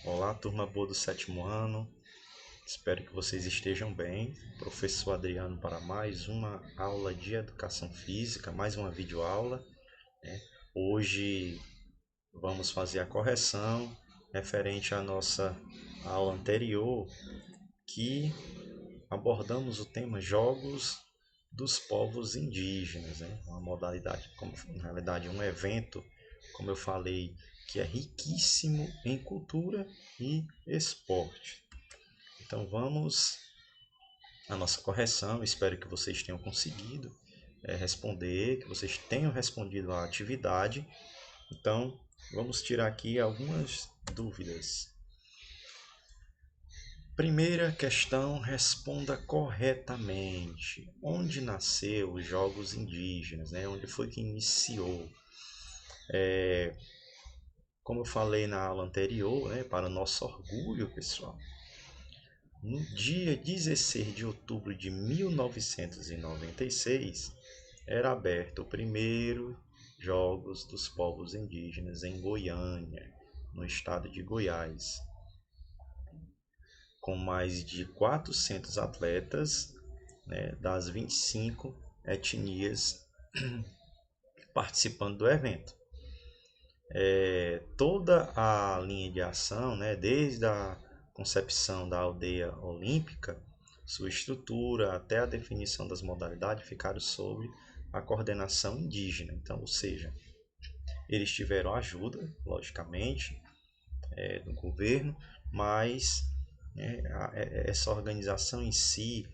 Olá, turma boa do sétimo ano. Espero que vocês estejam bem. Professor Adriano para mais uma aula de educação física, mais uma videoaula, né? Hoje vamos fazer a correção referente à nossa aula anterior, que abordamos o tema Jogos dos Povos Indígenas, né? Uma modalidade, como na realidade um evento, como eu falei, que é riquíssimo em cultura e esporte. Então vamos à nossa correção. Espero que vocês tenham conseguido responder, que vocês tenham respondido à atividade. Então vamos tirar aqui algumas dúvidas. Primeira questão, responda corretamente. Onde nasceu os Jogos Indígenas, né? Onde foi que iniciou? Como eu falei na aula anterior, né? Para o nosso orgulho, pessoal, no dia 16 de outubro de 1996, era aberto o primeiro Jogos dos Povos Indígenas em Goiânia, no estado de Goiás, com mais de 400 atletas, né, das 25 etnias participando do evento. Toda a linha de ação, né, desde a concepção da aldeia olímpica, sua estrutura até a definição das modalidades ficaram sob a coordenação indígena. Então, ou seja, eles tiveram ajuda, logicamente, do governo, mas essa organização em si,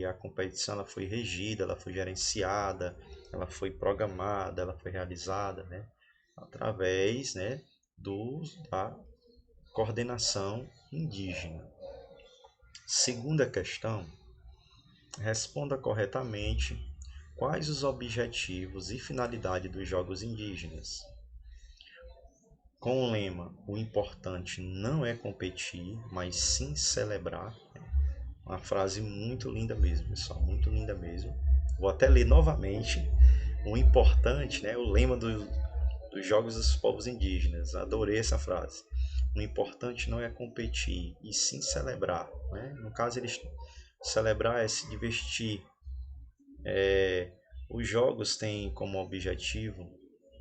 a competição ela foi regida, ela foi gerenciada, ela foi programada, ela foi realizada, né, através, né, da coordenação indígena. Segunda questão, responda corretamente quais os objetivos e finalidade dos Jogos Indígenas. Com o lema, o importante não é competir, mas sim celebrar. Uma frase muito linda mesmo, pessoal, muito linda mesmo. Vou até ler novamente. O importante, né, o lema dos Jogos dos Povos Indígenas. Adorei essa frase. O importante não é competir, e sim celebrar, né? No caso, eles celebrar é se divertir. Os jogos têm como objetivo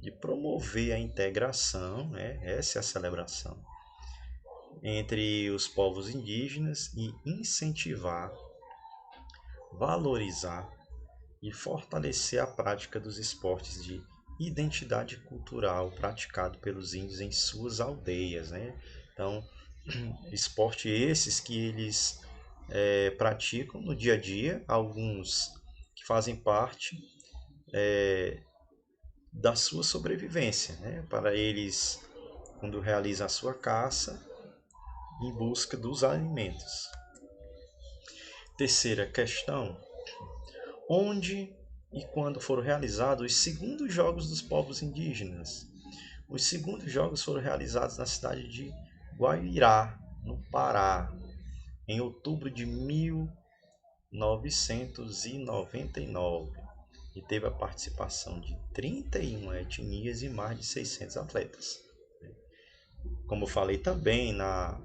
de promover a integração, né? Essa é a celebração, entre os povos indígenas e incentivar, valorizar e fortalecer a prática dos esportes de identidade cultural praticado pelos índios em suas aldeias, né? Então, esporte esses que eles praticam no dia a dia, alguns que fazem parte da sua sobrevivência, né? Para eles, quando realizam a sua caça, em busca dos alimentos. Terceira questão, onde e quando foram realizados os segundos Jogos dos Povos Indígenas? Os segundos Jogos foram realizados na cidade de Guairá, no Pará, em outubro de 1999, e teve a participação de 31 etnias e mais de 600 atletas. Como eu falei também na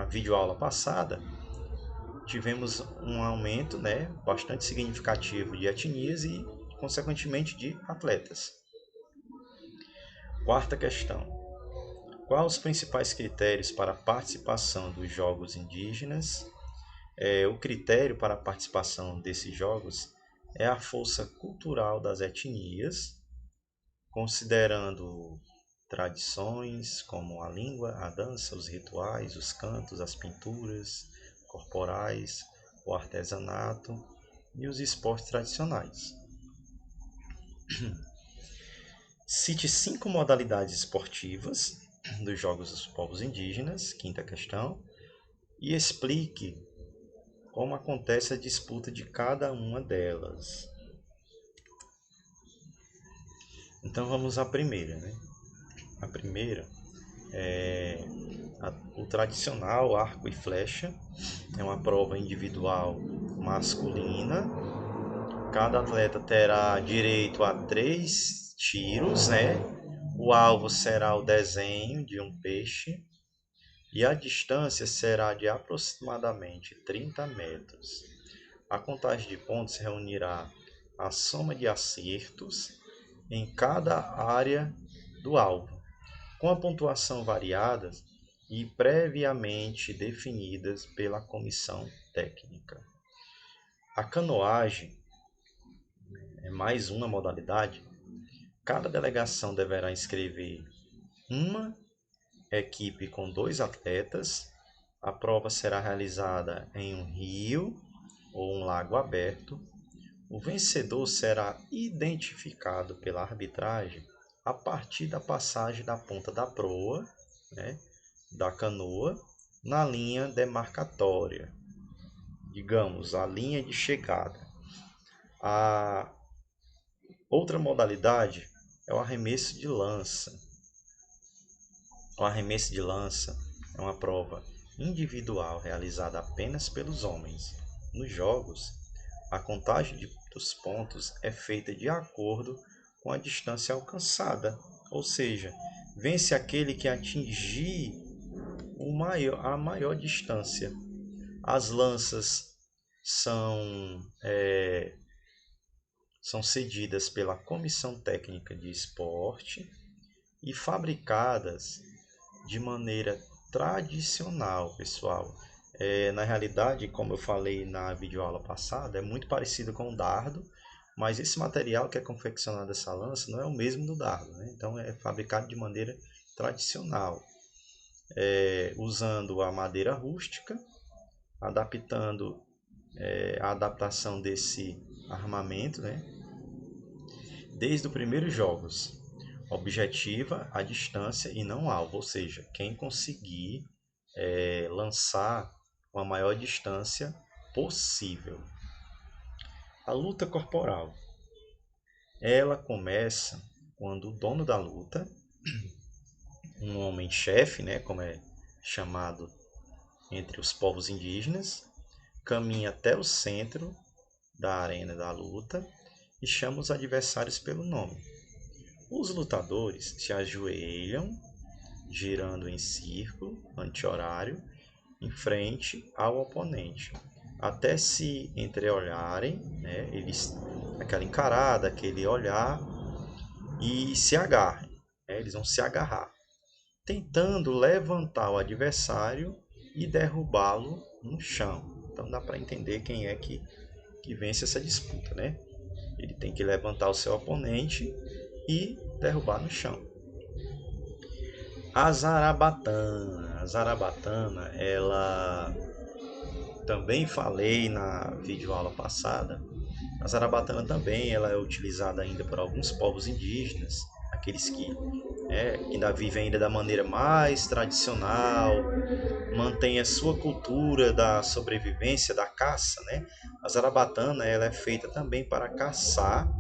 videoaula passada, tivemos um aumento, né, bastante significativo de etnias e, consequentemente, de atletas. Quarta questão. Quais os principais critérios para a participação dos Jogos Indígenas? O critério para a participação desses Jogos é a força cultural das etnias, considerando tradições como a língua, a dança, os rituais, os cantos, as pinturas corporais, o artesanato e os esportes tradicionais. Cite 5 modalidades esportivas dos Jogos dos Povos Indígenas, quinta questão, e explique como acontece a disputa de cada uma delas. Então vamos à primeira, né? A primeira é o tradicional arco e flecha. É uma prova individual masculina. Cada atleta terá direito a 3 tiros, né? O alvo será o desenho de um peixe e a distância será de aproximadamente 30 metros. A contagem de pontos reunirá a soma de acertos em cada área do alvo, com a pontuação variada e previamente definidas pela comissão técnica. A canoagem é mais uma modalidade. Cada delegação deverá inscrever uma equipe com 2 atletas. A prova será realizada em um rio ou um lago aberto. O vencedor será identificado pela arbitragem a partir da passagem da ponta da proa, né, da canoa, na linha demarcatória, digamos, a linha de chegada. A outra modalidade é o arremesso de lança. O arremesso de lança é uma prova individual realizada apenas pelos homens. Nos jogos, a contagem dos pontos é feita de acordo com a distância alcançada, ou seja, vence aquele que atingir a maior distância. As lanças são cedidas pela Comissão Técnica de Esporte e fabricadas de maneira tradicional, pessoal. Na realidade, como eu falei na videoaula passada, é muito parecido com o dardo, mas esse material que é confeccionado dessa lança não é o mesmo do dardo, né? Então é fabricado de maneira tradicional, usando a madeira rústica, adaptando a adaptação desse armamento, né? Desde os primeiros jogos. Objetiva a distância e não alvo, ou seja, quem conseguir lançar com a maior distância possível. A luta corporal. Ela começa quando o dono da luta, um homem-chefe, né, como é chamado entre os povos indígenas, caminha até o centro da arena da luta e chama os adversários pelo nome. Os lutadores se ajoelham, girando em círculo anti-horário, em frente ao oponente, até se entreolharem, né, aquela encarada, aquele olhar, e se agarrem. Né, eles vão se agarrar, tentando levantar o adversário e derrubá-lo no chão. Então dá para entender quem é que vence essa disputa, né? Ele tem que levantar o seu oponente e derrubar no chão. A zarabatana, ela também falei na videoaula passada. A zarabatana também ela é utilizada ainda por alguns povos indígenas, aqueles que ainda vivem ainda da maneira mais tradicional, mantém a sua cultura da sobrevivência, da caça, né? A zarabatana ela é feita também para caçar,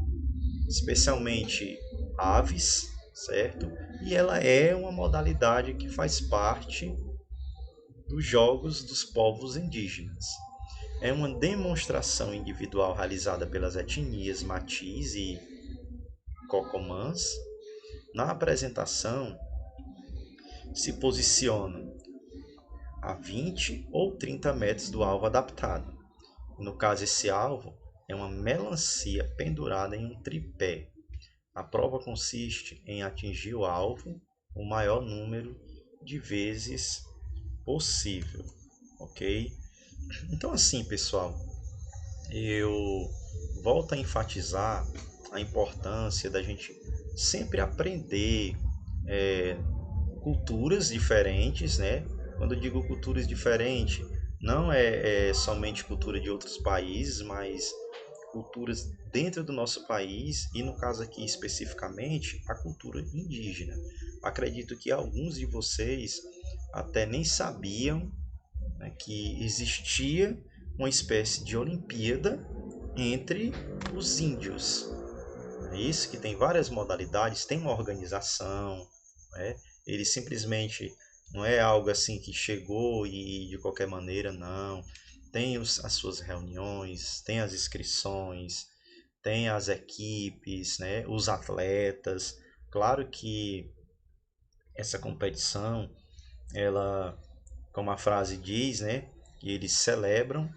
especialmente aves, certo? E ela é uma modalidade que faz parte dos jogos dos povos indígenas. É uma demonstração individual realizada pelas etnias Matis e Cocomãs. Na apresentação, se posicionam a 20 ou 30 metros do alvo adaptado. No caso, esse alvo é uma melancia pendurada em um tripé. A prova consiste em atingir o alvo o maior número de vezes possível, ok? Então, assim, pessoal, eu volto a enfatizar a importância da gente sempre aprender culturas diferentes, né? Quando eu digo culturas diferentes, não é somente cultura de outros países, mas culturas dentro do nosso país e, no caso aqui especificamente, a cultura indígena. Acredito que alguns de vocês até nem sabiam, né, que existia uma espécie de Olimpíada entre os índios. É isso, que tem várias modalidades, tem uma organização, né? Ele simplesmente não é algo assim que chegou e de qualquer maneira, não. Tem as suas reuniões, tem as inscrições, tem as equipes, né? Os atletas, Claro que essa competição, ela, como a frase diz, né, que eles celebram,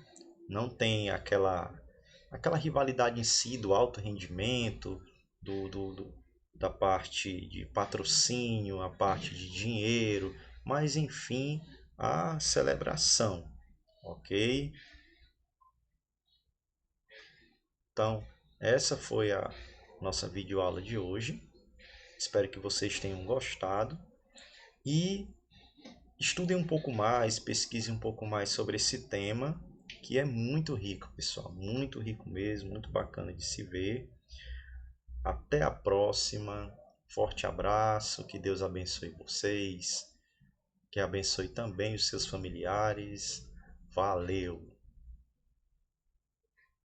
não tem aquela rivalidade em si do alto rendimento, do, do, do- da parte de patrocínio, a parte de dinheiro, mas enfim, a celebração, ok? Então, essa foi a nossa videoaula de hoje. Espero que vocês tenham gostado e estudem um pouco mais, pesquisem um pouco mais sobre esse tema, que é muito rico, pessoal, muito rico mesmo, muito bacana de se ver. Até a próxima. Forte abraço, que Deus abençoe vocês, que abençoe também os seus familiares. Valeu!